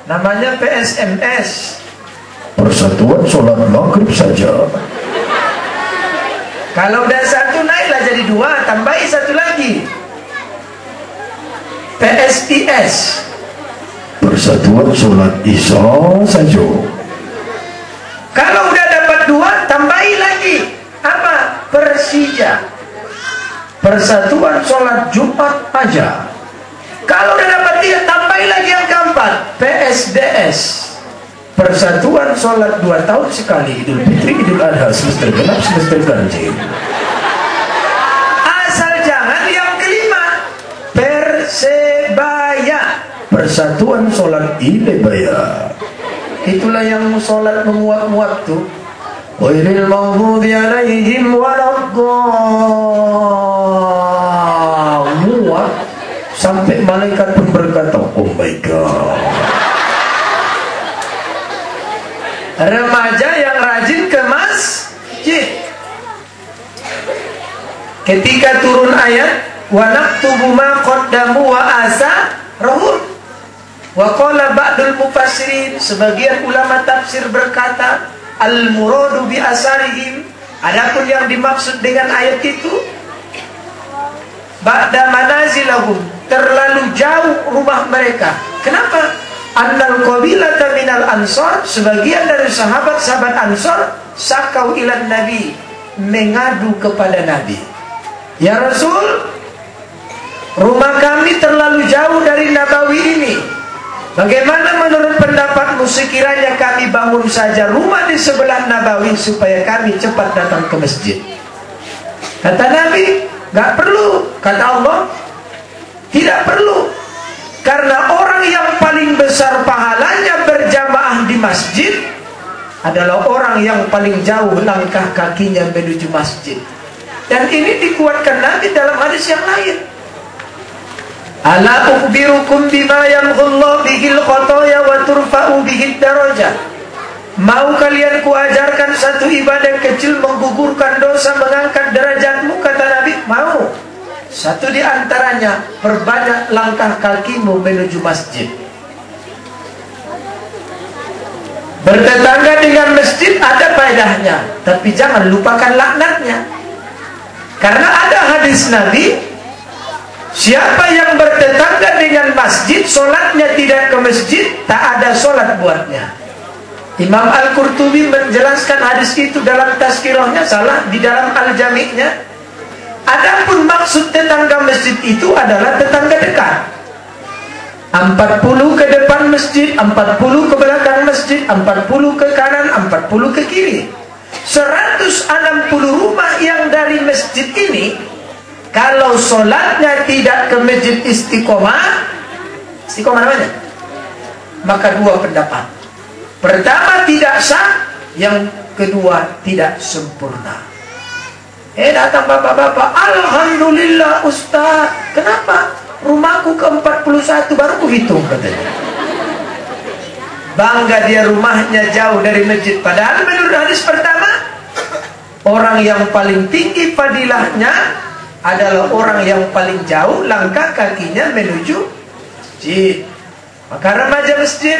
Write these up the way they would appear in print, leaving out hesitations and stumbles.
Namanya PSMS, Persatuan Sholat Maghrib saja. kalau udah satu naiklah jadi 2, tambahi satu lagi. PSIS, Persatuan Sholat Isya saja. kalau udah dapat 2, tambahi lagi. Apa? Persija, Persatuan Sholat Jumat aja. Kalau udah dapat 3, tambahi lagi yang keempat, PSDS, Persatuan Sholat 2 tahun sekali, Idul Fitri, Idul Adha, semester genap, semester ganjil. Asal jangan yang kelima, Persebaya, Persatuan Sholat Ilebaya. itulah yang sholat menguap-nguap tuh. Ghairil maghdubi alaihim waladdallin. Sampai malaikat pun berkata, oh my God. Remaja yang rajin ke masjid, ketika turun ayat wa naktubu ma qaddamu wa asarahum, wa qala ba'dul mufassirin, sebagian ulama tafsir berkata al muradu bi asarihim, adapun yang dimaksud dengan ayat itu ba'da manazilahum, terlalu jauh rumah mereka. Kenapa? Annal qabilata minal ansor, sebagian dari sahabat-sahabat ansor sakau ilan nabi, mengadu kepada nabi, ya Rasul, rumah kami terlalu jauh dari Nabawi ini. Bagaimana menurut pendapatmu, sekiranya kami bangun saja rumah di sebelah Nabawi supaya kami cepat datang ke masjid? Kata Nabi, gak perlu. Kata Allah, tidak perlu. Karena orang yang paling besar pahalanya berjamaah di masjid adalah orang yang paling jauh langkah kakinya menuju masjid. Dan ini dikuatkan Nabi dalam hadis yang lain. Ala ukhbirukum bima yamghullahu bihil khotoya wa turfa'u bihid darajat. Mau kalian kuajarkan satu ibadah kecil menggugurkan dosa, mengangkat derajatmu? Kata Nabi, mau. Satu di antaranya, perbanyak langkah kakimu menuju masjid. Bertetangga dengan masjid ada faedahnya, tapi jangan lupakan laknatnya. Karena ada hadis Nabi, siapa yang bertetangga dengan masjid, solatnya tidak ke masjid, tak ada solat buatnya. Imam Al-Qurtubi menjelaskan hadis itu dalam tazkirahnya, salah di dalam Al-Jami'-nya. Adapun maksud tetangga masjid itu adalah tetangga dekat. 40 ke depan masjid, 40 ke belakang masjid, 40 ke kanan, 40 ke kiri. 160 rumah yang dari masjid ini, kalau sholatnya tidak ke masjid istiqomah, istiqomah namanya, maka 2 pendapat. Pertama, tidak sah. Yang kedua, tidak sempurna. Datang bapak-bapak, alhamdulillah Ustaz, kenapa? Rumahku ke 41 baru ku hitung, katanya. Bangga dia rumahnya jauh dari masjid. Padahal menurut hadis pertama, orang yang paling tinggi fadilahnya adalah orang yang paling jauh langkah kakinya menuju masjid. Maka remaja masjid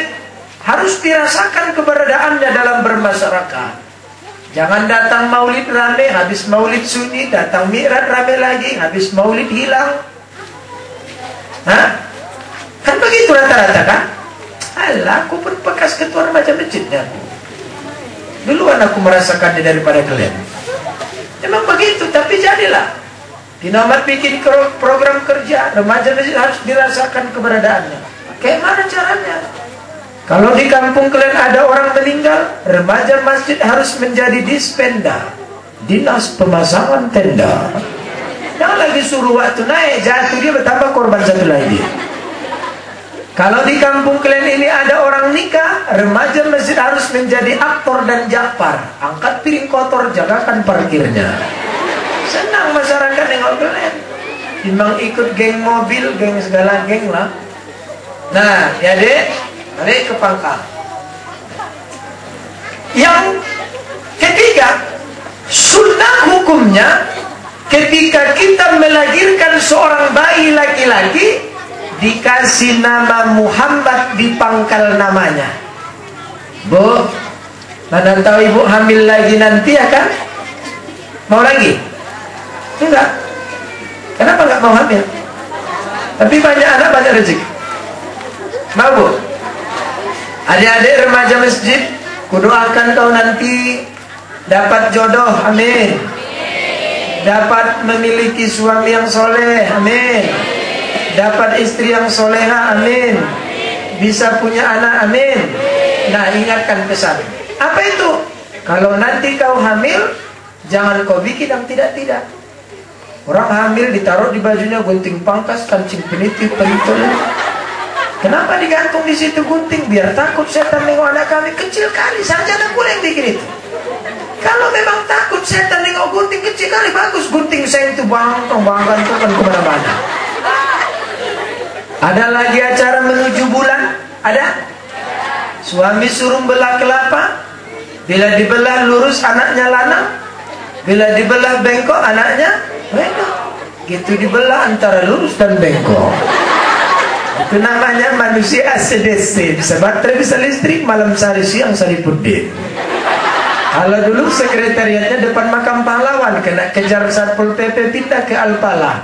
harus dirasakan keberadaannya dalam bermasyarakat. Jangan datang maulid rame, habis maulid sunyi, datang mi'raj rame lagi, habis maulid hilang. Hah? Kan begitu rata-rata kan? Alah, aku pun bekas ketua remaja masjidnya. Duluan aku merasakannya daripada kalian. Memang begitu, tapi jadilah. Dinamat bikin program kerja, remaja masjid harus dirasakan keberadaannya. Kayak mana caranya? Kalau di kampung kalian ada orang meninggal, remaja masjid harus menjadi dispenda, dinas pemasangan tenda. Jangan lagi suruh waktu naik, jatuh dia bertambah korban satu lagi. Kalau di kampung kalian ini ada orang nikah, remaja masjid harus menjadi aktor dan Ja'far. Angkat piring kotor, jagakan parkirnya. Senang masyarakat nengok kalian. Timbang ikut geng mobil, geng segala geng lah. Nah, ya dek, balik ke pangkal. Yang ketiga, sunnah hukumnya ketika kita melahirkan seorang bayi laki-laki, dikasih nama Muhammad di pangkal namanya. Bu, mana tahu ibu hamil lagi nanti ya kan? Mau lagi? Enggak. Kenapa enggak mau hamil? Tapi banyak anak banyak rezeki. Mau bu? Adik-adik remaja masjid, kudoakan kau nanti dapat jodoh, amin. Dapat memiliki suami yang soleh, amin. Dapat istri yang soleha, amin. Bisa punya anak, amin. Nah, ingatkan pesan. Apa itu? Kalau nanti kau hamil, jangan kau bikin yang tidak-tidak. Orang hamil ditaruh di bajunya gunting pangkas, kancing peniti, pentol. Kenapa digantung di situ gunting? Biar takut setan nengok anak kami. Kecil kali saja anak boleh bikin itu. Kalau memang takut setan nengok gunting kecil kali, bagus. Gunting saya itu bangkang kemana-mana. Ada lagi acara menuju bulan? Ada? Suami suruh belah kelapa. Bila dibelah lurus anaknya lanang. Bila dibelah bengkok anaknya bengkok. Gitu dibelah antara lurus dan bengkok. Itu namanya manusia ACDC. Bisa baterai, bisa listrik, malam sehari, siang sehari pudin. Kalau dulu sekretariatnya depan makam pahlawan, kena kejar Satpol PP, pindah ke Alpala.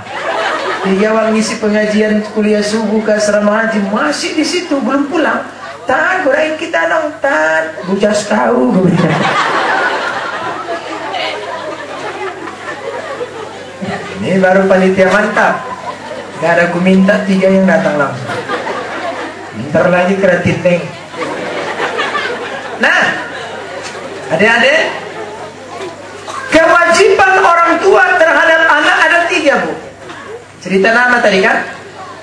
Dia awal ngisi pengajian kuliah subuh ke asrama haji, masih di situ belum pulang. Tan, godain kita dong, tan. Bujas kau. Ini baru panitia mantap. Gak ada ku minta 3 yang datang langsung. Bentar lagi kreatif neng. Nah, adik-adik, kewajiban orang tua terhadap anak ada 3 bu. Cerita nama tadi kan.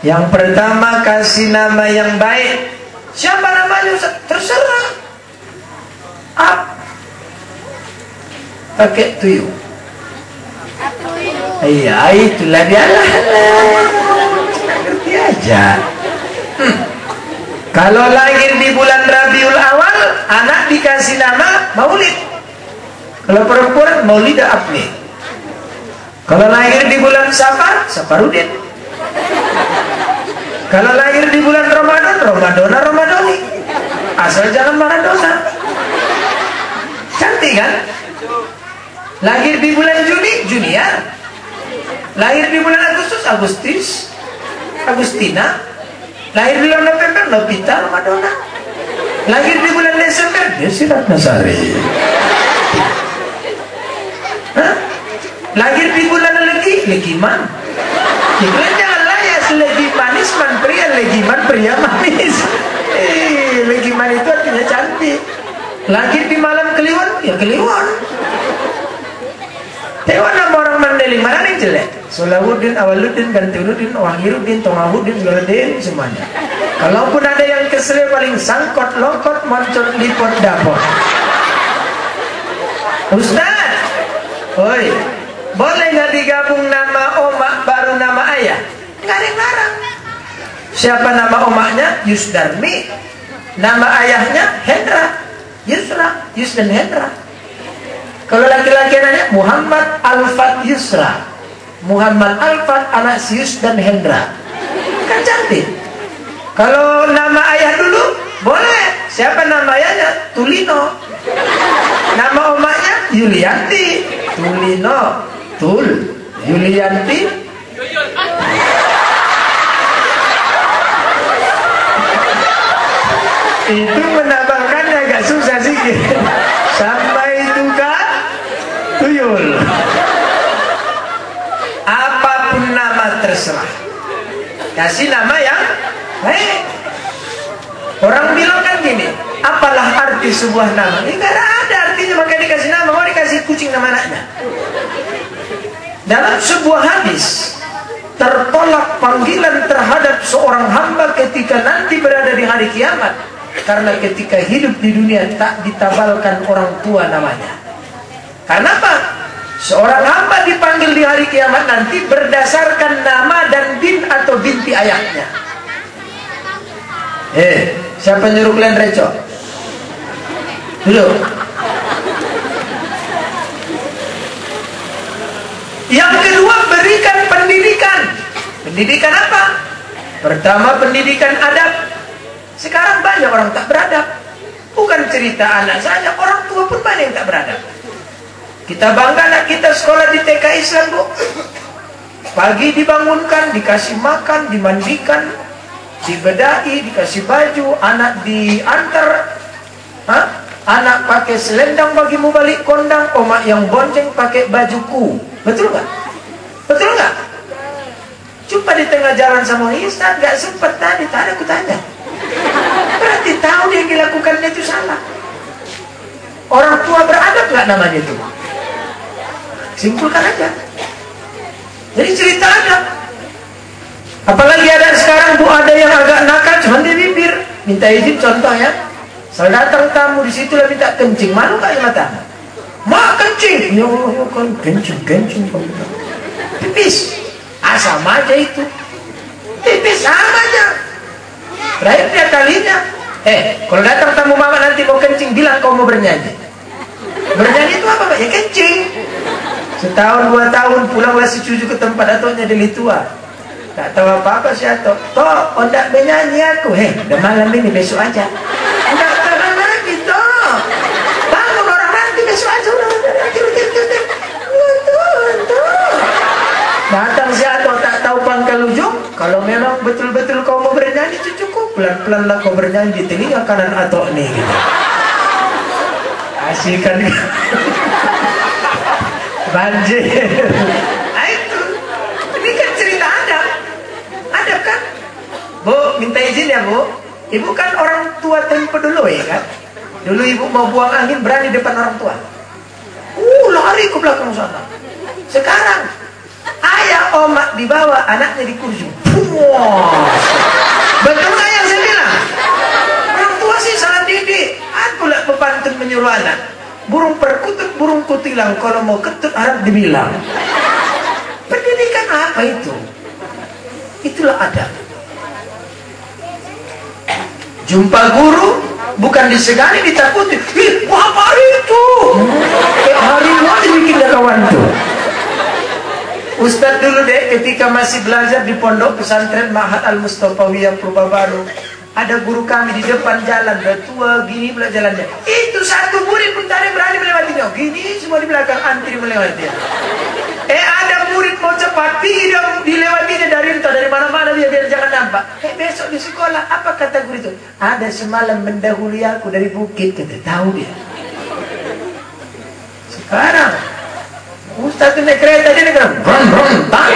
Yang pertama kasih nama yang baik. Siapa namanya Ustaz? Terserah. Pakai tuyul. Iya, itulah dia lah. Ngerti aja. Kalau lahir di bulan Rabiul Awal, anak dikasih nama Maulid. Kalau perempuan, Maulidah Apni. Kalau lahir di bulan Safar, Safarudin. Kalau lahir di bulan Ramadan, Ramadona Ramadoni. Asal jangan Maradona. Cantik kan? Lahir di bulan Juni, Junior. Lahir di bulan Agustus, Agustina. Lahir di bulan November, Novita Ramadona. Lahir di bulan Desember, Desi Ratnasari. Lahir di bulan Legiman. Kalian jangan layas, legi manis man pria, legiman pria manis. Legiman itu artinya cantik. Lahir di malam Kliwon, ya Kliwon. Hewan nama orang Mandailing mana yang jelek? Solahuddin, Awaluddin, Gantiuddin, Wahirudin, Tongahuddin, Galadin, semuanya. Kalaupun ada yang kesel paling sangkot, lokot, moncot, lipot, dapot. Ustaz, oi, boleh nggak digabung nama omak baru nama ayah? Nggak ada yang larang. Siapa nama omaknya? Yusdarmi. Nama ayahnya Hendra. Yusra, Yus dan Hendra. Kalau laki-laki anaknya Muhammad Alfat Yusra. Muhammad Alfat anak Yus dan Hendra. Kan cantik. Kalau nama ayah dulu boleh. Siapa nama ayahnya? Tulino. Nama omaknya Yulianti. Tulino. Tul. Yulianti. Itu menambahkannya agak susah sih. Sampai itu kan tuyul. Apapun nama terserah. Kasih nama yang baik. Orang bilang kan gini, apalah arti sebuah nama? Ini gak ada artinya, maka dikasih nama. Mau dikasih kucing nama anaknya. Dalam sebuah hadis, tertolak panggilan terhadap seorang hamba ketika nanti berada di hari kiamat. Karena ketika hidup di dunia tak ditabalkan orang tua namanya. Karena apa? Seorang hamba dipanggil di hari kiamat nanti berdasarkan nama dan bin atau binti ayahnya. Siapa nyuruh kalian reco? Dulu. Yang kedua, berikan pendidikan. Pendidikan apa? Pertama, pendidikan adab. Sekarang banyak orang tak beradab. Bukan cerita anak saja, orang tua pun banyak yang tak beradab. Kita bangga anak kita sekolah di TK Islam, Bu. Pagi dibangunkan, dikasih makan, dimandikan, dibedai, dikasih baju, anak diantar. Anak pakai selendang bagimu balik kondang, omak yang bonceng pakai bajuku. Betul nggak? Betul nggak? Jumpa di tengah jalan sama Ustaz, nggak sempat tadi, tak ada aku tanya. Berarti tahu dia yang dilakukannya itu salah. Orang tua beradab nggak namanya itu? Simpulkan aja. Jadi cerita adab. Apalagi ada sekarang, Bu, ada yang agak nakal cuma di bibir. Minta izin contoh ya. Saya datang tamu di situ lah minta kencing, malu nggak sama tamu? Mak kencing, ya kan kencing. Pipis, sama aja itu. Pipis sama aja. Terakhir dia kalinya, kalau datang tamu mama nanti mau kencing, bilang kau mau bernyanyi. Bernyanyi itu apa, Pak? Ya kencing. Setahun 2 tahun pulanglah si cucu ke tempat atonya deli tua. Tak tahu apa-apa si ato. Toh, ondak bernyanyi aku. Udah malam ini, besok aja. Enggak tahan lagi toh. Bangun orang nanti besok aja udah. Datang si ato tak tahu pangkal ujung. Kalau memang betul-betul kau mau bernyanyi, cucuku pelan-pelan lah kau bernyanyi di telinga kanan ato nih. Gitu. Asik kan? Banjir. Itu. Ini kan cerita adab. Adab kan? Bu, minta izin ya, Bu. Ibu kan orang tua tempo dulu ya kan? Dulu ibu mau buang angin berani depan orang tua. Lari ke belakang sana. Sekarang ayah omak dibawa, anaknya di kursi. Betul nggak yang saya bilang? Orang tua sih salah didik. Aku lah pepantun menyuruh anak. Burung perkutut, burung kutilang. Kalau mau ketut harap dibilang. Pendidikan apa itu? Itulah adab. Jumpa guru bukan disegani, ditakuti. Apa itu? Hari ini bikinnya kawan tuh. Ustadz dulu deh ketika masih belajar di pondok pesantren Ma'had Al-Mustafawiyah Purbabaru, ada guru kami di depan jalan, udah tua gini belah jalannya. Itu satu murid pun tak ada berani melewatinya. Gini semua di belakang antri melewatinya. Ada murid mau cepat, tidak dilewatinya dari entah dari mana-mana dia biar jangan nampak. Besok di sekolah apa kata guru itu? Ada semalam mendahului aku dari bukit, kata tahu dia. Sekarang Ustaz itu naik kereta dia kan, bron tak.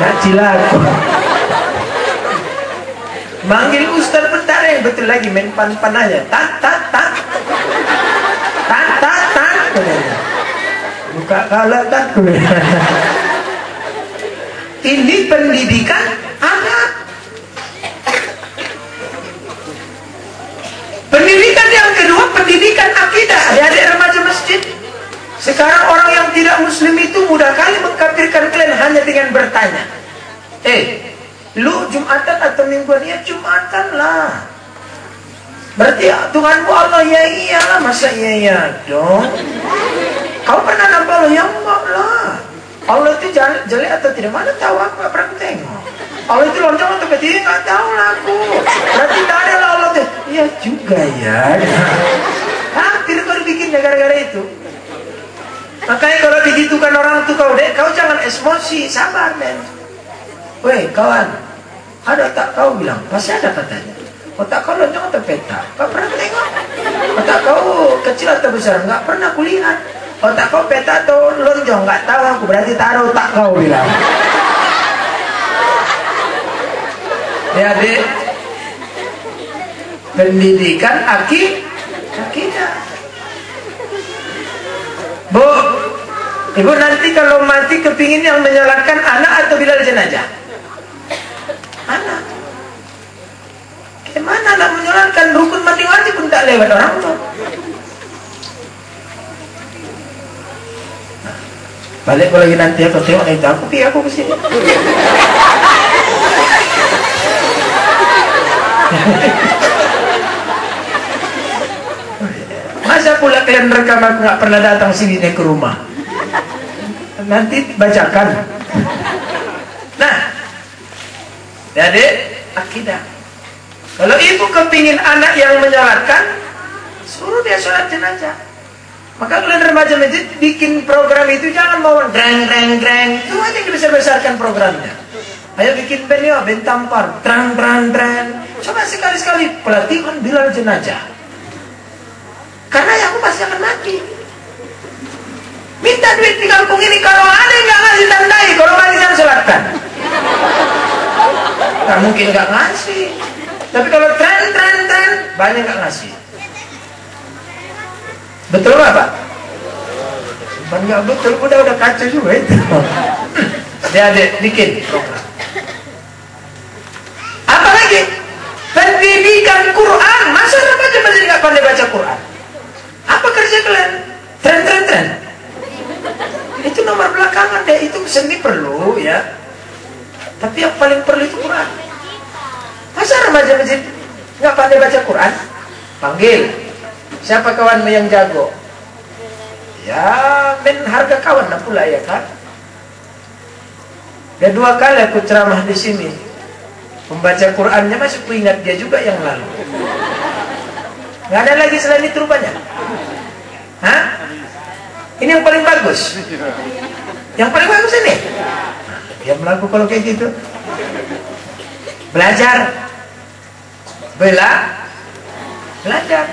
Nak cilaku. Manggil Ustaz bentar ya, betul lagi main pan-pan aja. Tak. Buka kalah tak. Ini pendidikan anak. Pendidikan yang kedua, pendidikan akidah. Adik-adik remaja masjid. Sekarang orang yang tidak muslim itu mudah kali mengkafirkan kalian hanya dengan bertanya. Lu Jumatan atau mingguan? Ya Jumatan lah. Berarti ya, Tuhanmu Allah, ya iyalah. Masa iya dong? Kau pernah nampak Allah? Ya enggak lah. Allah itu jelek atau tidak? Mana tahu, aku gak pernah tengok. Allah itu lonjong atau kecil? Gak tahu lah aku. Berarti tak ada lah Allah itu. Iya juga ya. Hampir kau dibikinnya gara-gara itu. Makanya kalau digitukan orang tuh kau jangan emosi, sabar men. Weh kawan, ada tak kau bilang? Pasti ada katanya. Otak kau lonjong atau peta? Kau pernah tengok? Otak kau kecil atau besar? Nggak pernah kulihat. Otak kau peta atau lonjong? Nggak tahu aku. Berarti taruh otak kau bilang. Ya adik, pendidikan akidah. Bu, ibu nanti kalau mati kepingin yang menyolatkan anak atau bilal jenazah? Anak. Gimana anak menyolatkan? Rukun mati wajib pun tak lewat orang tua. Balik kalau lagi nanti aku tengok itu aku kesini. Masa pula kalian rekam aku nggak pernah datang sini ke rumah? Nanti bacakan. Nah, jadi akidah. Kalau ibu kepingin anak yang menyolatkan, suruh dia sholat jenazah. Maka kalian remaja masjid bikin program itu jangan mau dreng. Itu aja yang dibesar-besarkan programnya. Ayo bikin band ya, band tampar, drang. Coba sekali-sekali pelatihan bilal jenazah. Karena aku pasti akan mati. Minta duit di kampung ini, kalau ada yang nggak ngasih tandai, kalau nggak bisa sholatkan. Nggak mungkin nggak ngasih. Tapi kalau tren, banyak nggak ngasih. Betul nggak Pak? Bukan nggak betul, udah kacau juga itu. Adik-adik bikin program. Apalagi pendidikan Quran. Masa remaja masih nggak pandai baca Quran? Apa kerja kalian? Tren. Itu nomor belakangan deh. Itu seni perlu ya. Tapi yang paling perlu itu Quran. Masa remaja masjid nggak pandai baca Quran? Panggil. Siapa kawanmu yang jago? Ya, harga kawan lah pula ya kan. Dan 2 kali aku ceramah di sini. Membaca Qurannya masih ku ingat dia juga yang lalu. Nggak ada lagi selain itu rupanya. Hah? Ini yang paling bagus. Yang paling bagus ini. Dia melakukan kalau kayak gitu. Belajar. Belajar.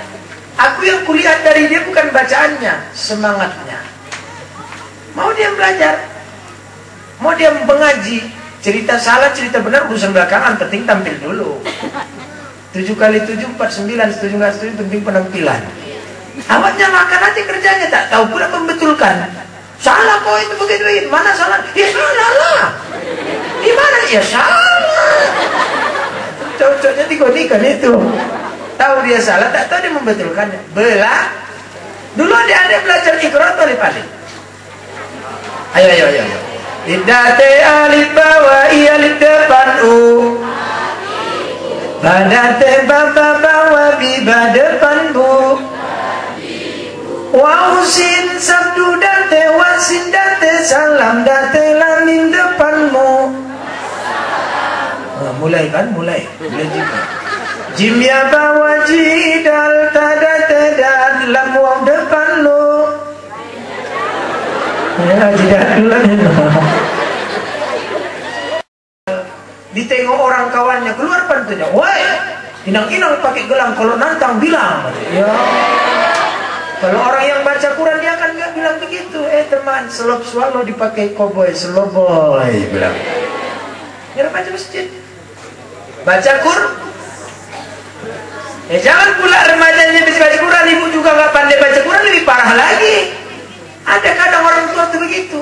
Aku yang kulihat dari dia bukan bacaannya, semangatnya. Mau dia belajar, mau dia mengaji, cerita salah, cerita benar, urusan belakangan, penting tampil dulu. 7 kali 7, 49, setuju nggak setuju, penting penampilan. Awaknya makan aja kerjanya, tak tahu pula membetulkan. Salah kok itu begitu, mana salah? Ya salah lah. Di mana? Ya salah. Cocoknya digonikan itu. Tahu dia salah, tak tahu dia membetulkannya. Dulu ada belajar Iqra atau alif alif. Ayo. Idate alif bawa i alif depan u. Badate baba bawa bi depan bu. Wausin sabdu date wasin date salam date lamin depanmu. Nah, mulai juga. Jim ya bawa jidal tada lam wang depan lu. Ya jidal. Ditengok orang kawannya keluar pantunya. Woi, inang-inang pakai gelang, kalau nantang bilang. Ya. Kalau orang yang baca Quran dia akan nggak bilang begitu. Teman, selop swallow dipakai koboi, seloboy bilang. Ya baca masjid. Baca Quran. Jangan pula remajanya bisa baca Quran, ibu juga nggak pandai baca Quran, lebih parah lagi. Ada kadang orang tua tuh begitu.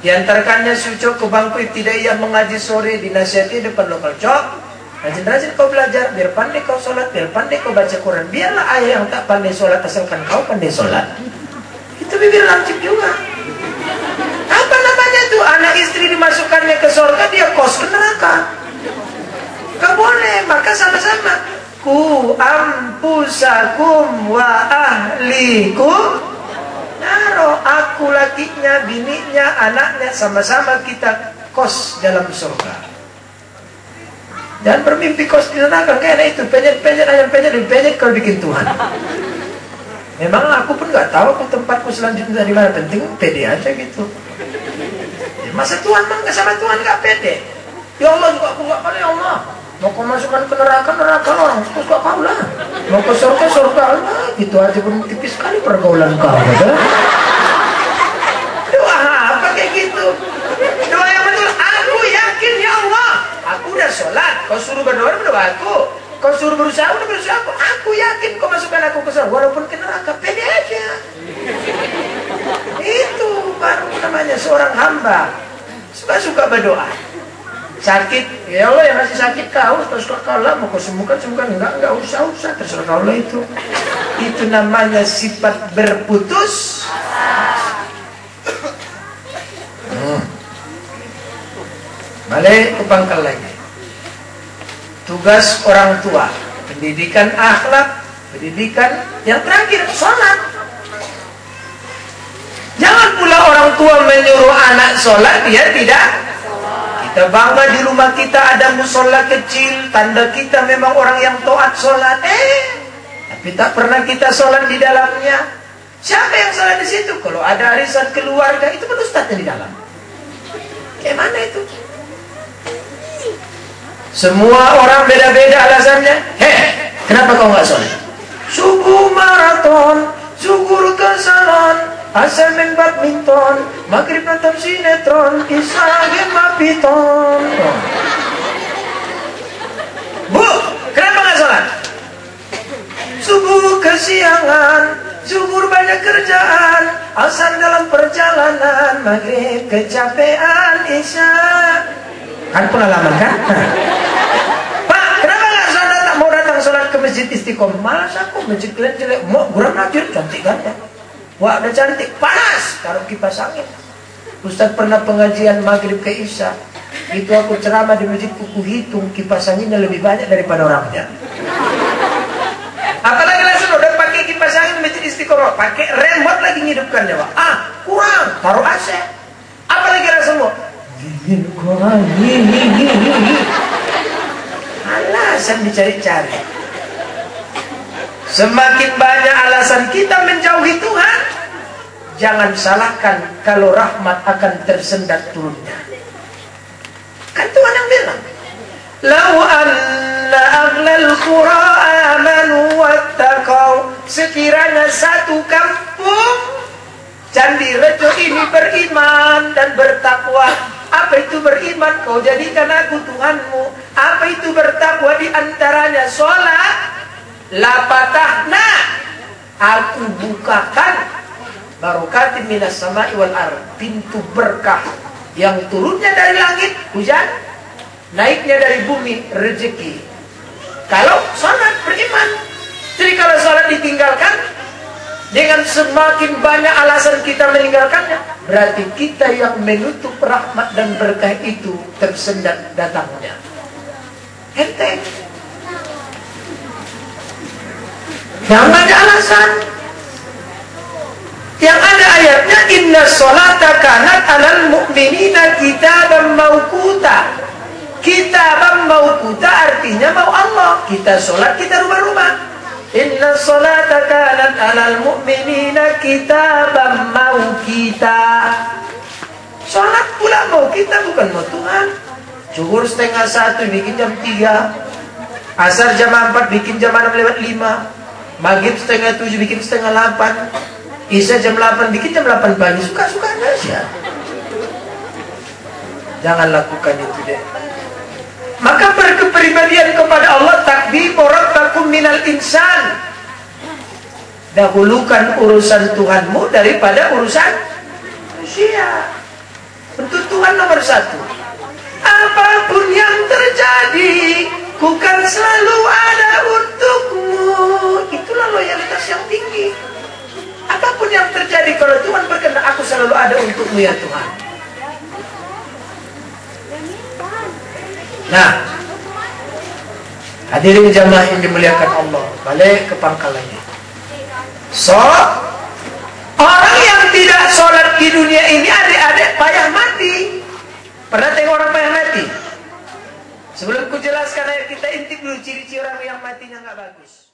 Diantarkannya suco ke bangku ibtidaiyah mengaji sore, dinasihati depan lokal. Cok, rajin-rajin kau belajar, biar pandai kau sholat, biar pandai kau baca Quran. Biarlah ayah yang tak pandai sholat, asalkan kau pandai sholat. Itu bibir lancip juga. Apa namanya tuh? Anak istri dimasukkannya ke surga, dia kos ke neraka. Gak boleh, maka sama-sama. Ku ampusakum wa ahlikum naro, aku lakinya, bininya, anaknya, sama-sama kita kos dalam surga. Jangan bermimpi kos di neraka, kayak itu penyet ayam penyet kalau bikin Tuhan. Memang aku pun nggak tahu aku tempatku selanjutnya di mana, penting pede aja gitu. Ya, masa Tuhan mah sama Tuhan nggak pede? Ya Allah juga aku nggak pandai, Allah. Mau kau masukkan ke neraka orang, suka kau lah. Mau ke surga lah. Gitu aja pun tipis sekali pergaulan kau. Kan? Doa apa kayak gitu? Doa yang betul. Aku yakin ya Allah. Aku udah sholat. Kau suruh berdoa aku. Kau suruh berusaha aku. Aku yakin kau masukkan aku ke surga. Walaupun ke neraka, pede aja. Itu baru namanya seorang hamba. Suka berdoa. Sakit, ya Allah yang masih sakit kau, terus kau lah mau kau sembuhkan, enggak usah, terserah kau lah itu. Itu namanya sifat berputus. Balik ke pangkal lagi. Tugas orang tua, pendidikan akhlak, pendidikan yang terakhir, sholat. Jangan pula orang tua menyuruh anak sholat, dia tidak. Kita bangga di rumah kita ada musola kecil, tanda kita memang orang yang taat sholat. Tapi tak pernah kita sholat di dalamnya. Siapa yang sholat di situ? Kalau ada arisan keluarga, itu kan ustadznya di dalam. Kayak mana itu? Semua orang beda-beda alasannya. Kenapa kau nggak sholat? Subuh maraton, zuhur kesalan, asal main badminton, maghrib nonton sinetron, isya game mapiton. Bu, kenapa nggak sholat? Subuh kesiangan, zuhur banyak kerjaan, asal dalam perjalanan, maghrib kecapean, isya. Kan pengalaman kan? Pak, kenapa nggak sholat? Tak mau datang sholat ke masjid Istiqomah. Malas aku, masjid kalian jelek. Mau kurang ajar, cantik kan ya? Wah, udah cantik, panas, taruh kipas angin. Ustaz pernah pengajian maghrib ke isya. Itu aku ceramah di masjid, aku hitung kipas anginnya lebih banyak daripada orangnya. Apalagi langsung udah pakai kipas angin di masjid Istiqomah, pakai remote lagi ngidupkannya, Pak. Kurang, taruh AC. Apalagi langsung mau dingin kurang, alasan dicari-cari. Semakin banyak alasan kita menjauhi Tuhan, jangan salahkan kalau rahmat akan tersendat turunnya. Kan Tuhan yang bilang, "Lau anna ahlal qura amanu wattaqau." Sekiranya satu kampung Candi Rejo ini beriman dan bertakwa. Apa itu beriman? Kau jadikan aku Tuhanmu. Apa itu bertakwa? Di antaranya sholat. La patahna, aku bukakan barokatin minas sama'i wal ard, pintu berkah yang turunnya dari langit, hujan, naiknya dari bumi, rezeki. Kalau sholat beriman. Jadi kalau sholat ditinggalkan, dengan semakin banyak alasan kita meninggalkannya, berarti kita yang menutup rahmat dan berkah itu tersendat datangnya. Enteng. Yang ada alasan. Yang ada ayatnya, inna sholata kanat alal mu'minina kitaban mauquta. Kitaban mauquta artinya mau Allah. Kita sholat, kita rumah-rumah. Inna sholata kanat alal mu'minina kitaban mauqita. Sholat pula mau kita, bukan mau Tuhan. Zuhur 12:30 bikin jam 3. Asar jam 4 bikin jam 6:05. Maghrib 6:30 bikin 7:30. Isya jam 8 bikin jam 8 pagi. Suka-suka aja. Jangan lakukan itu deh. Maka berkepribadian kepada Allah, takdim rabbakum minal insan. Dahulukan urusan Tuhanmu daripada urusan manusia. Untuk Tuhan nomor 1. Apapun yang terjadi, ku kan selalu ada untukmu. Itulah loyalitas yang tinggi. Apapun yang terjadi, kalau Tuhan berkenan, aku selalu ada untukmu ya Tuhan. Nah, hadirin jamaah yang dimuliakan Allah, balik ke pangkalannya. So, orang yang tidak sholat di dunia ini, adik-adik payah mati. Pernah tengok orang payah mati? Sebelum ku jelaskan ayat, kita intip dulu ciri-ciri orang yang matinya nggak bagus.